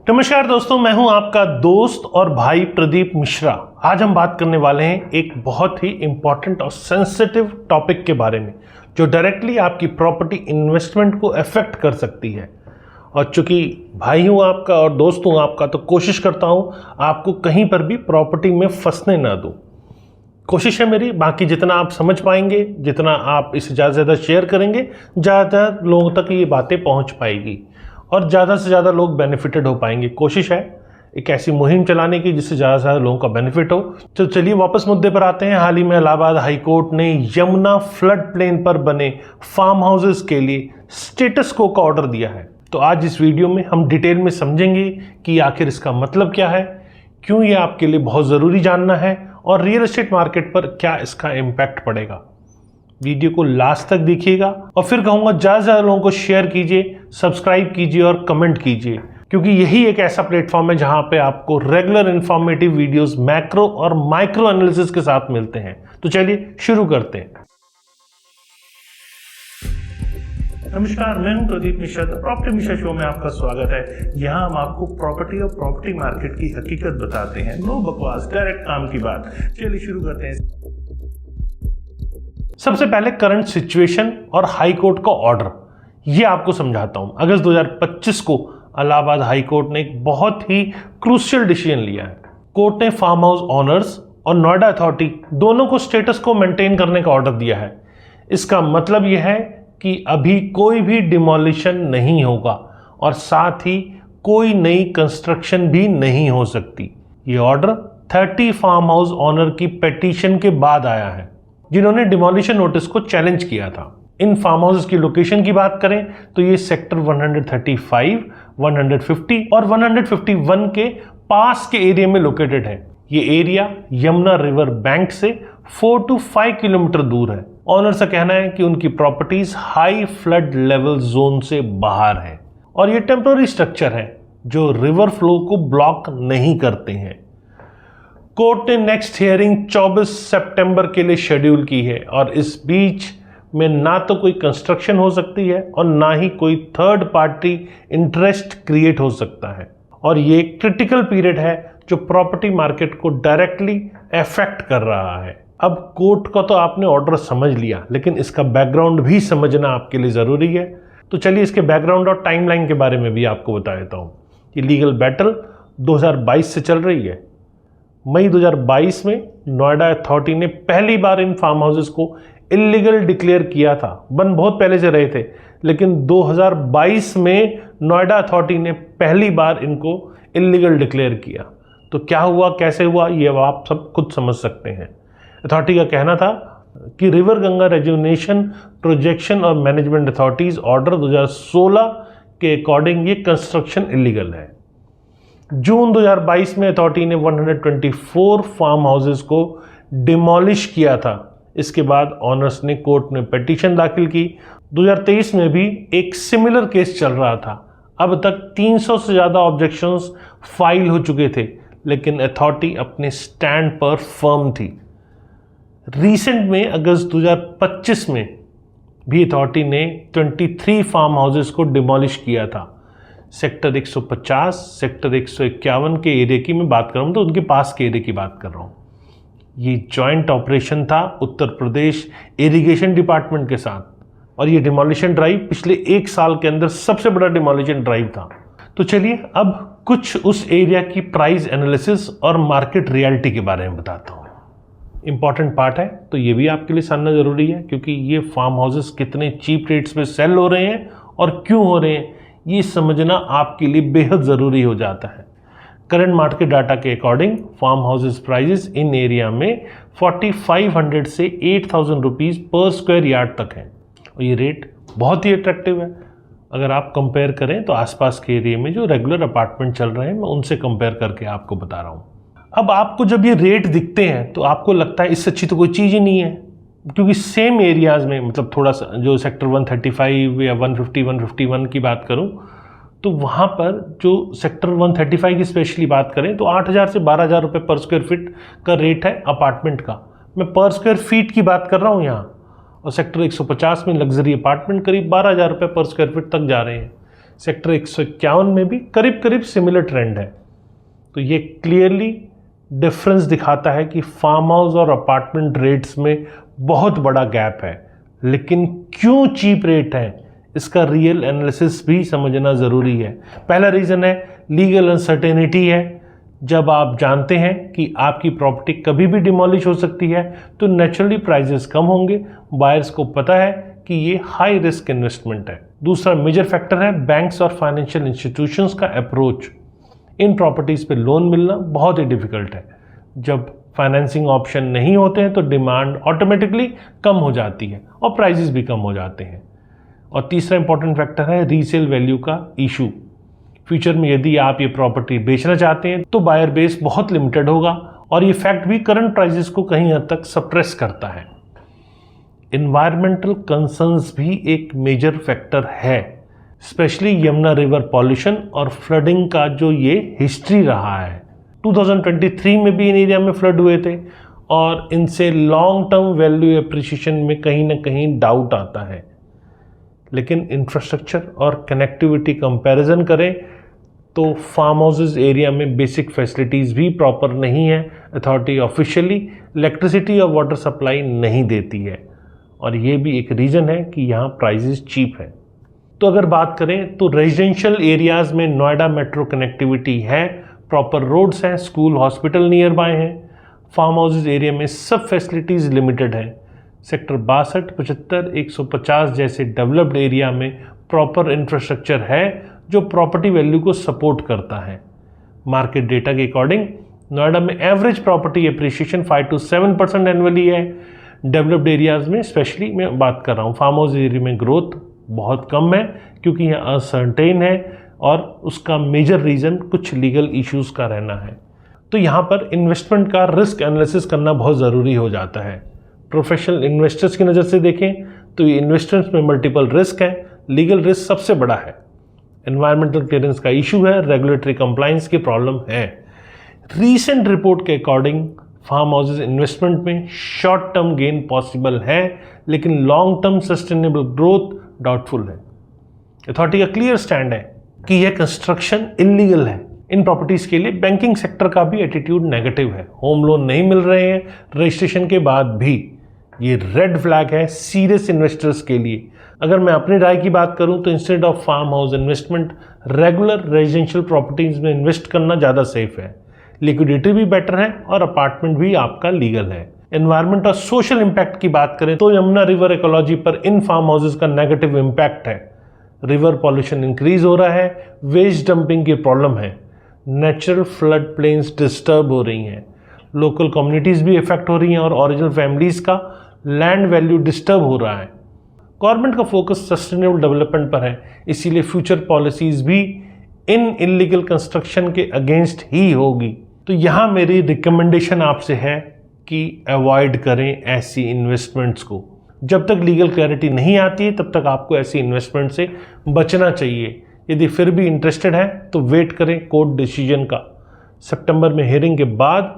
नमस्कार दोस्तों, मैं हूं आपका दोस्त और भाई प्रदीप मिश्रा। आज हम बात करने वाले हैं एक बहुत ही इंपॉर्टेंट और सेंसिटिव टॉपिक के बारे में जो डायरेक्टली आपकी प्रॉपर्टी इन्वेस्टमेंट को अफेक्ट कर सकती है। और चूंकि भाई हूं आपका और दोस्त हूं आपका, तो कोशिश करता हूं आपको कहीं पर भी प्रॉपर्टी में फंसने ना दूं। कोशिश है मेरी, बाकी जितना आप समझ पाएंगे, जितना आप इसे ज़्यादा से ज़्यादा शेयर करेंगे, ज़्यादा लोगों तक ये बातें पहुंच पाएगी और ज़्यादा से ज़्यादा लोग बेनिफिटेड हो पाएंगे। कोशिश है एक ऐसी मुहिम चलाने की जिससे ज़्यादा से ज़्यादा लोगों का बेनिफिट हो। तो चलिए वापस मुद्दे पर आते हैं। हाल ही में इलाहाबाद हाई कोर्ट ने यमुना फ्लड प्लेन पर बने फार्म हाउसेस के लिए स्टेटस को का ऑर्डर दिया है। तो आज इस वीडियो में हम डिटेल में समझेंगे कि आखिर इसका मतलब क्या है, क्यों ये आपके लिए बहुत ज़रूरी जानना है और रियल एस्टेट मार्केट पर क्या इसका इम्पैक्ट पड़ेगा। वीडियो को लास्ट तक देखिएगा और फिर कहूँगा ज़्यादा से ज़्यादा लोगों को शेयर कीजिए, सब्सक्राइब कीजिए और कमेंट कीजिए, क्योंकि यही एक ऐसा प्लेटफॉर्म है जहां पे आपको रेगुलर इंफॉर्मेटिव वीडियोस मैक्रो और माइक्रो एनालिसिस के साथ मिलते हैं। तो चलिए शुरू करते हैं। नमस्कार, मैं हूं प्रदीप मिश्रा। प्रॉपर्टी मिश्रा शो में आपका स्वागत है। यहां हम आपको प्रॉपर्टी और प्रॉपर्टी मार्केट की हकीकत बताते हैं। नो बकवास, डायरेक्ट काम की बात। चलिए शुरू करते हैं। सबसे पहले करंट सिचुएशन और हाई कोर्ट का ऑर्डर ये आपको समझाता हूं। अगस्त 2025 को इलाहाबाद हाई कोर्ट ने एक बहुत ही क्रूशियल डिसीजन लिया है। कोर्ट ने फार्म हाउस ओनर्स और नोएडा अथॉरिटी दोनों को स्टेटस को मेंटेन करने का ऑर्डर दिया है। इसका मतलब यह है कि अभी कोई भी डिमोलिशन नहीं होगा और साथ ही कोई नई कंस्ट्रक्शन भी नहीं हो सकती। ये ऑर्डर 30 फार्म हाउस ओनर की पिटीशन के बाद आया है जिन्होंने डिमोलिशन नोटिस को चैलेंज किया था। इन फार्म हाउसेस की लोकेशन की बात करें तो ये सेक्टर 135, 150 और 151 के पास के एरिया में लोकेटेड है। ये एरिया यमुना रिवर बैंक से 4 to 5 किलोमीटर दूर है। ऑनर का कहना है कि उनकी properties high flood level zone से बाहर है और ये टेम्पररी स्ट्रक्चर है जो रिवर फ्लो को ब्लॉक नहीं करते हैं। कोर्ट ने नेक्स्ट हियरिंग 24 सितंबर के लिए शेड्यूल की है और इस बीच में ना तो कोई कंस्ट्रक्शन हो सकती है और ना ही कोई थर्ड पार्टी इंटरेस्ट क्रिएट हो सकता है। और ये क्रिटिकल पीरियड है जो प्रॉपर्टी मार्केट को डायरेक्टली अफेक्ट कर रहा है। अब कोर्ट का तो आपने ऑर्डर समझ लिया, लेकिन इसका बैकग्राउंड भी समझना आपके लिए ज़रूरी है। तो चलिए इसके बैकग्राउंड और टाइमलाइन के बारे में भी आपको बता देता हूँ। ये लीगल बैटल 2022 से चल रही है। मई 2022 में नोएडा अथॉरिटी ने पहली बार इन फार्म हाउसेस को इलीगल डिक्लेयर किया था। बन बहुत पहले से रहे थे, लेकिन 2022 में नोएडा अथॉरिटी ने पहली बार इनको इलीगल डिक्लेयर किया। तो क्या हुआ, कैसे हुआ, ये आप सब खुद समझ सकते हैं। अथॉरिटी का कहना था कि रिवर गंगा रेजुनेशन प्रोजेक्शन और मैनेजमेंट अथॉरिटीज ऑर्डर 2016 के अकॉर्डिंग ये कंस्ट्रक्शन इलीगल है। जून 2022 में अथॉरिटी ने 124 फार्म हाउसेस को डिमोलिश किया था। इसके बाद ऑनर्स ने कोर्ट में पिटीशन दाखिल की। 2023 में भी एक सिमिलर केस चल रहा था। अब तक 300 से ज़्यादा ऑब्जेक्शंस फाइल हो चुके थे, लेकिन अथॉरिटी अपने स्टैंड पर फर्म थी। रिसेंट में अगस्त 2025 में भी अथॉरिटी ने 23 फार्म हाउसेस को डिमोलिश किया था। सेक्टर 150, सेक्टर 151 के एरिया की मैं बात कर रहा हूँ, तो उनके पास के एरिया की बात कर रहा हूँ। ये जॉइंट ऑपरेशन था उत्तर प्रदेश इरिगेशन डिपार्टमेंट के साथ और ये डिमोलिशन ड्राइव पिछले 1 साल के अंदर सबसे बड़ा डिमोलिशन ड्राइव था। तो चलिए अब कुछ उस एरिया की प्राइस एनालिसिस और मार्केट रियलिटी के बारे में बताता हूँ। इंपॉर्टेंट पार्ट है, तो ये भी आपके लिए जानना ज़रूरी है, क्योंकि ये फार्म हाउसेस कितने चीप रेट्स पे सेल हो रहे हैं और क्यों हो रहे हैं, ये समझना आपके लिए बेहद ज़रूरी हो जाता है। करंट मार्केट डाटा के अकॉर्डिंग फार्म हाउसेस प्राइजेस इन एरिया में 4500 से 8000 रुपीज़ पर स्क्वायर यार्ड तक है और ये रेट बहुत ही अट्रैक्टिव है। अगर आप कंपेयर करें तो आसपास के एरिया में जो रेगुलर अपार्टमेंट चल रहे हैं, मैं उनसे कंपेयर करके आपको बता रहा हूँ। अब आपको जब ये रेट दिखते हैं तो आपको लगता है इससे अच्छी तो कोई चीज़ ही नहीं है, क्योंकि सेम एरियाज़ में, मतलब थोड़ा सा जो सेक्टर 135 या 150, 151 की बात करूं, तो वहाँ पर जो सेक्टर 135 की स्पेशली बात करें तो 8000 से 12000 रुपये पर स्क्वायर फीट का रेट है अपार्टमेंट का। मैं पर स्क्वायर फीट की बात कर रहा हूँ यहाँ। और सेक्टर 150 में लग्जरी अपार्टमेंट करीब 12000 रुपये पर स्क्वायर फीट तक जा रहे हैं। सेक्टर 151 में भी करीब करीब सिमिलर ट्रेंड है। तो ये क्लियरली डिफरेंस दिखाता है कि फार्म हाउस और अपार्टमेंट रेट्स में बहुत बड़ा गैप है, लेकिन क्यों चीप रेट है इसका रियल एनालिसिस भी समझना ज़रूरी है। पहला रीज़न है लीगल अनसर्टेनिटी है। जब आप जानते हैं कि आपकी प्रॉपर्टी कभी भी डिमोलिश हो सकती है तो नेचुरली प्राइजेस कम होंगे। बायर्स को पता है कि ये हाई रिस्क इन्वेस्टमेंट है। दूसरा मेजर फैक्टर है बैंक्स और फाइनेंशियल इंस्टीट्यूशंस का अप्रोच। इन प्रॉपर्टीज़ पे लोन मिलना बहुत ही डिफ़िकल्ट है। जब फाइनेंसिंग ऑप्शन नहीं होते हैं तो डिमांड ऑटोमेटिकली कम हो जाती है और प्राइजेस भी कम हो जाते हैं। और तीसरा इंपॉर्टेंट फैक्टर है रीसेल वैल्यू का इशू। फ्यूचर में यदि आप ये प्रॉपर्टी बेचना चाहते हैं तो बायर बेस बहुत लिमिटेड होगा और ये फैक्ट भी करंट प्राइजेस को कहीं हद तक सप्रेस करता है। एनवायरमेंटल कंसर्न्स भी एक मेजर फैक्टर है, स्पेशली यमुना रिवर पॉल्यूशन और फ्लडिंग का जो ये हिस्ट्री रहा है। 2023 में भी इन एरिया में फ्लड हुए थे और इनसे लॉन्ग टर्म वैल्यू एप्रिसिएशन में कहीं ना कहीं डाउट आता है। लेकिन इंफ्रास्ट्रक्चर और कनेक्टिविटी कंपैरिजन करें तो फार्म हाउसेज एरिया में बेसिक फैसिलिटीज़ भी प्रॉपर नहीं है। अथॉरिटी ऑफिशियली इलेक्ट्रिसिटी और वाटर सप्लाई नहीं देती है और ये भी एक रीज़न है कि यहाँ प्राइजेस चीप है। तो अगर बात करें तो रेजिडेंशियल एरियाज़ में नोएडा मेट्रो कनेक्टिविटी है, प्रॉपर रोड्स हैं, स्कूल हॉस्पिटल नियर बाय हैं। फार्म हाउसेज एरिया में सब फैसिलिटीज़ लिमिटेड हैं। सेक्टर 62, 75, 150 जैसे डेवलप्ड एरिया में प्रॉपर इंफ्रास्ट्रक्चर है जो प्रॉपर्टी वैल्यू को सपोर्ट करता है। मार्केट डेटा के अकॉर्डिंग नोएडा में average property appreciation 5 to 7% annually है। डेवलप्ड एरियाज़ में स्पेशली मैं बात कर रहा हूँ, फार्म हाउस एरिया में ग्रोथ बहुत कम है क्योंकि यहाँ अनसर्टेन है और उसका मेजर रीज़न कुछ लीगल इश्यूज़ का रहना है। तो यहाँ पर इन्वेस्टमेंट का रिस्क एनालिसिस करना बहुत ज़रूरी हो जाता है। प्रोफेशनल इन्वेस्टर्स की नज़र से देखें तो ये इन्वेस्टमेंट्स में मल्टीपल रिस्क है। लीगल रिस्क सबसे बड़ा है, एनवायरमेंटल क्लियरेंस का इशू है, रेगुलेटरी कंप्लायंस की प्रॉब्लम है। रीसेंट रिपोर्ट के अकॉर्डिंग फार्म हाउसेज इन्वेस्टमेंट में शॉर्ट टर्म गेन पॉसिबल है लेकिन long term sustainable growth doubtful है। अथॉरिटी का क्लियर स्टैंड है कि यह कंस्ट्रक्शन इलीगल है। इन प्रॉपर्टीज़ के लिए बैंकिंग सेक्टर का भी एटीट्यूड नेगेटिव है। होम लोन नहीं मिल रहे हैं रजिस्ट्रेशन के बाद भी। ये रेड फ्लैग है सीरियस इन्वेस्टर्स के लिए। अगर मैं अपनी राय की बात करूं तो instead of farm house investment regular residential properties में इन्वेस्ट करना ज़्यादा सेफ है। लिक्विडिटी भी बेटर है और अपार्टमेंट भी आपका लीगल है। एनवायरमेंट और सोशल इम्पैक्ट की बात करें तो यमुना रिवर इकोलॉजी पर इन फार्म हाउसेज का नेगेटिव इम्पैक्ट है। रिवर पॉल्यूशन इंक्रीज हो रहा है, वेस्ट डंपिंग की प्रॉब्लम है, नेचुरल फ्लड प्लेन्स डिस्टर्ब हो रही हैं, लोकल कम्युनिटीज़ भी इफेक्ट हो रही हैं और ओरिजिनल फैमिलीज़ का लैंड वैल्यू डिस्टर्ब हो रहा है। गवर्नमेंट का फोकस सस्टेनेबल डेवलपमेंट पर है, इसीलिए फ्यूचर पॉलिसीज़ भी इन इलीगल कंस्ट्रक्शन के अगेंस्ट ही होगी। तो यहाँ मेरी रिकमेंडेशन आपसे है कि अवॉइड करें ऐसी इन्वेस्टमेंट्स को। जब तक लीगल क्लैरिटी नहीं आती है तब तक आपको ऐसी इन्वेस्टमेंट से बचना चाहिए। यदि फिर भी इंटरेस्टेड है तो वेट करें कोर्ट डिसीजन का। सितंबर में हियरिंग के बाद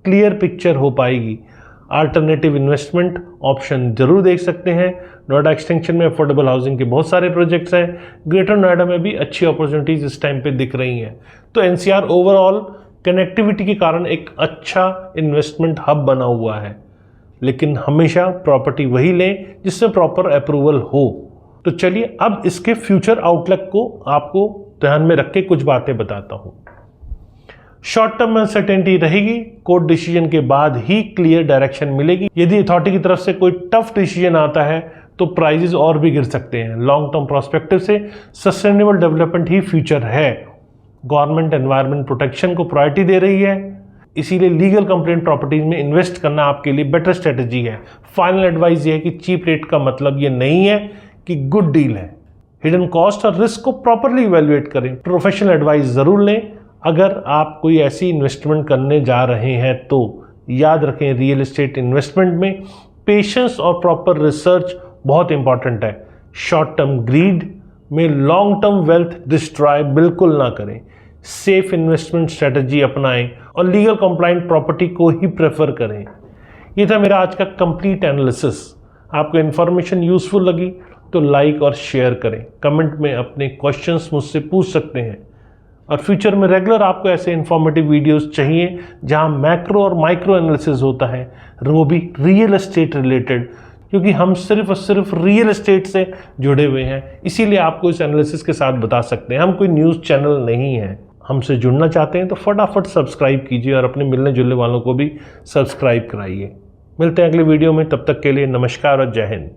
क्लियर पिक्चर हो पाएगी। अल्टरनेटिव इन्वेस्टमेंट ऑप्शन जरूर देख सकते हैं। नोएडा एक्सटेंशन में अफोर्डेबल हाउसिंग के बहुत सारे प्रोजेक्ट्स हैं। ग्रेटर नोएडा में भी अच्छी अपॉर्चुनिटीज़ इस टाइम पे दिख रही हैं। तो एनसीआर ओवरऑल कनेक्टिविटी के कारण एक अच्छा इन्वेस्टमेंट हब बना हुआ है, लेकिन हमेशा प्रॉपर्टी वही लें जिससे प्रॉपर अप्रूवल हो। तो चलिए अब इसके फ्यूचर आउटलुक को आपको ध्यान में रख के कुछ बातें बताता हूँ। शॉर्ट टर्म अनसर्टेनिटी रहेगी, कोर्ट डिसीजन के बाद ही क्लियर डायरेक्शन मिलेगी। यदि अथॉरिटी की तरफ से कोई टफ डिसीजन आता है तो प्राइजेस और भी गिर सकते हैं। लॉन्ग टर्म प्रोस्पेक्टिव से सस्टेनेबल डेवलपमेंट ही फ्यूचर है। गवर्नमेंट एनवायरनमेंट प्रोटेक्शन को प्रायोरिटी दे रही है, इसीलिए लीगल कंप्लेंट प्रॉपर्टीज में इन्वेस्ट करना आपके लिए बेटर स्ट्रेटजी है। फाइनल एडवाइस ये है कि चीप रेट का मतलब ये नहीं है कि गुड डील है। हिडन कॉस्ट और रिस्क को प्रॉपरली इवैल्यूएट करें। प्रोफेशनल एडवाइस ज़रूर लें अगर आप कोई ऐसी इन्वेस्टमेंट करने जा रहे हैं तो। याद रखें रियल एस्टेट इन्वेस्टमेंट में पेशेंस और प्रॉपर रिसर्च बहुत इंपॉर्टेंट है। शॉर्ट टर्म ग्रीड में लॉन्ग टर्म वेल्थ डिस्ट्रॉय बिल्कुल ना करें। सेफ इन्वेस्टमेंट स्ट्रेटजी अपनाएं और लीगल कंप्लाइंट प्रॉपर्टी को ही प्रेफर करें। ये था मेरा आज का कंप्लीट एनालिसिस। आपको इन्फॉर्मेशन यूजफुल लगी तो लाइक और शेयर करें। कमेंट में अपने क्वेश्चंस मुझसे पूछ सकते हैं। और फ्यूचर में रेगुलर आपको ऐसे इन्फॉर्मेटिव वीडियोस चाहिए जहां मैक्रो और माइक्रो एनालिसिस होता है, वो भी रियल एस्टेट रिलेटेड, क्योंकि हम सिर्फ और सिर्फ रियल एस्टेट से जुड़े हुए हैं, इसीलिए आपको इस एनालिसिस के साथ बता सकते हैं। हम कोई न्यूज़ चैनल नहीं है। हमसे जुड़ना चाहते हैं तो फटाफट सब्सक्राइब कीजिए और अपने मिलने जुलने वालों को भी सब्सक्राइब कराइए। मिलते हैं अगले वीडियो में, तब तक के लिए नमस्कार और जय हिंद।